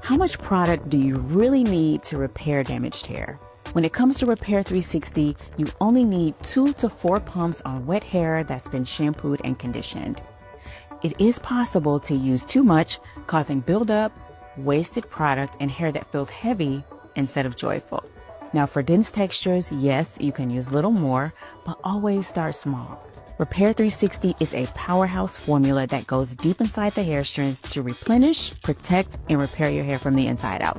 How much product do you really need to repair damaged hair? When it comes to Repair360, you only need 2 to 4 pumps on wet hair that's been shampooed and conditioned. It is possible to use too much, causing buildup, wasted product, and hair that feels heavy instead of joyful. Now for dense textures, yes, you can use a little more, but always start small. Repair360 is a powerhouse formula that goes deep inside the hair strands to replenish, protect, and repair your hair from the inside out.